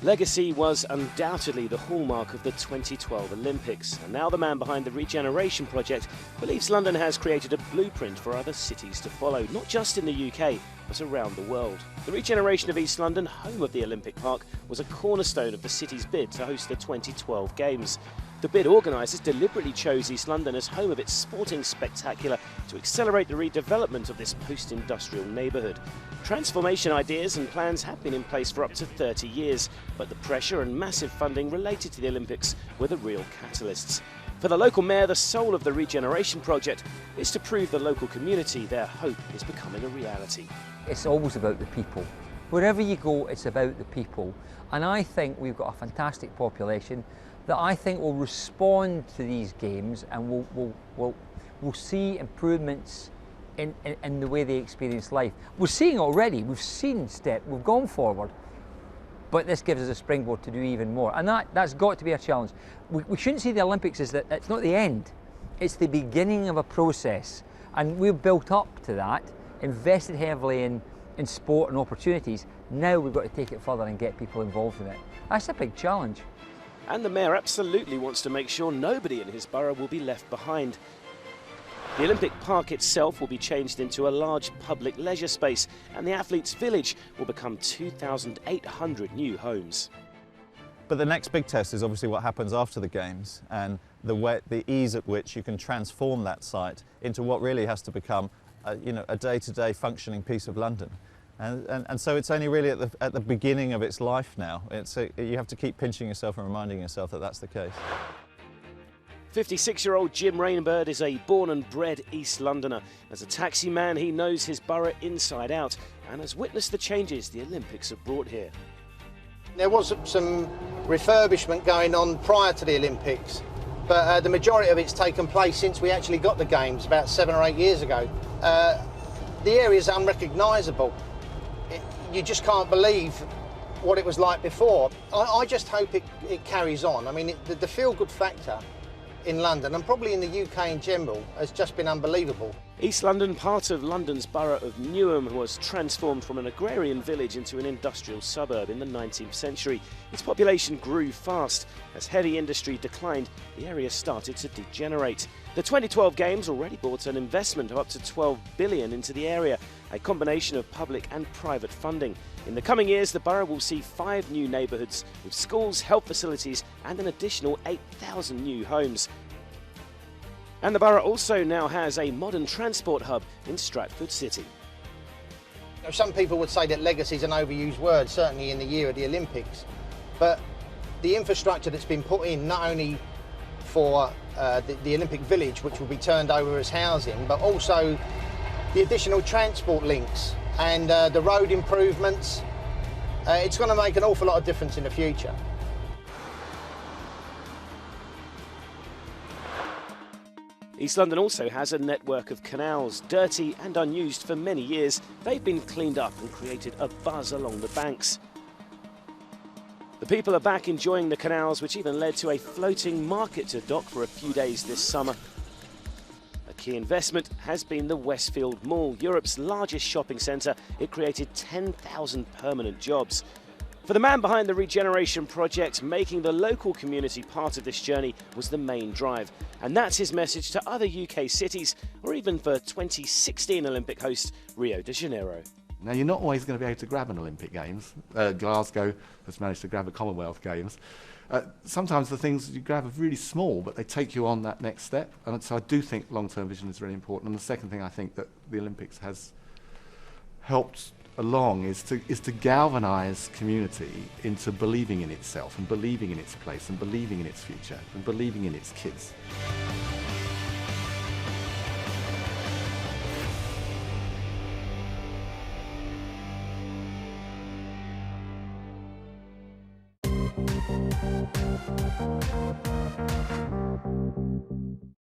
Legacy was undoubtedly the hallmark of the 2012 Olympics, and now the man behind the Regeneration project believes London has created a blueprint for other cities to follow, not just in the UK, but around the world. The regeneration of East London, home of the Olympic Park, was a cornerstone of the city's bid to host the 2012 Games. The bid organisers deliberately chose East London as home of its sporting spectacular to accelerate the redevelopment of this post-industrial neighbourhood. Transformation ideas and plans have been in place for up to 30 years, but the pressure and massive funding related to the Olympics were the real catalysts. For the local mayor, the soul of the Regeneration project is to prove the local community their hope is becoming a reality. It's always about the people. Wherever you go, it's about the people. And I think we've got a fantastic population that I think will respond to these games, and we'll see improvements in the way they experience life. We're seeing it already. We've gone forward, but this gives us a springboard to do even more. And that's got to be a challenge. We shouldn't see the Olympics as that it's not the end. It's the beginning of a process. And we've built up to that, invested heavily in sport and opportunities. Now we've got to take it further and get people involved in it. That's a big challenge. And the mayor absolutely wants to make sure nobody in his borough will be left behind. The Olympic Park itself will be changed into a large public leisure space, and the Athletes' Village will become 2,800 new homes. But the next big test is obviously what happens after the Games, and the ease at which you can transform that site into what really has to become a day-to-day functioning piece of London. And so it's only really at the beginning of its life now. You have to keep pinching yourself and reminding yourself that that's the case. 56-year-old Jim Rainbird is a born and bred East Londoner. As a taxi man, he knows his borough inside out and has witnessed the changes the Olympics have brought here. There was some refurbishment going on prior to the Olympics, but the majority of it's taken place since we actually got the Games about 7 or 8 years ago. The area is unrecognisable. You just can't believe what it was like before. I just hope it carries on. I mean, the feel-good factor in London, and probably in the UK in general, has just been unbelievable. East London, part of London's borough of Newham, was transformed from an agrarian village into an industrial suburb in the 19th century. Its population grew fast. As heavy industry declined, the area started to degenerate. The 2012 Games already brought an investment of up to $12 billion into the area, a combination of public and private funding. In the coming years, the borough will see 5 new neighbourhoods with schools, health facilities and an additional 8,000 new homes. And the borough also now has a modern transport hub in Stratford City. Now, some people would say that legacy is an overused word, certainly in the year of the Olympics, but the infrastructure that's been put in, not only for the Olympic Village, which will be turned over as housing, but also the additional transport links and the road improvements, it's going to make an awful lot of difference in the future. East London also has a network of canals, dirty and unused for many years. They've been cleaned up and created a buzz along the banks. The people are back enjoying the canals, which even led to a floating market to dock for a few days this summer. A key investment has been the Westfield Mall, Europe's largest shopping centre. It created 10,000 permanent jobs. For the man behind the Regeneration project, making the local community part of this journey was the main drive. And that's his message to other UK cities, or even for 2016 Olympic host Rio de Janeiro. Now, you're not always going to be able to grab an Olympic Games. Glasgow has managed to grab a Commonwealth Games. Sometimes the things you grab are really small, but they take you on that next step. And so I do think long-term vision is really important. And the second thing I think that the Olympics has helped along is to galvanise community into believing in itself and believing in its place and believing in its future and believing in its kids.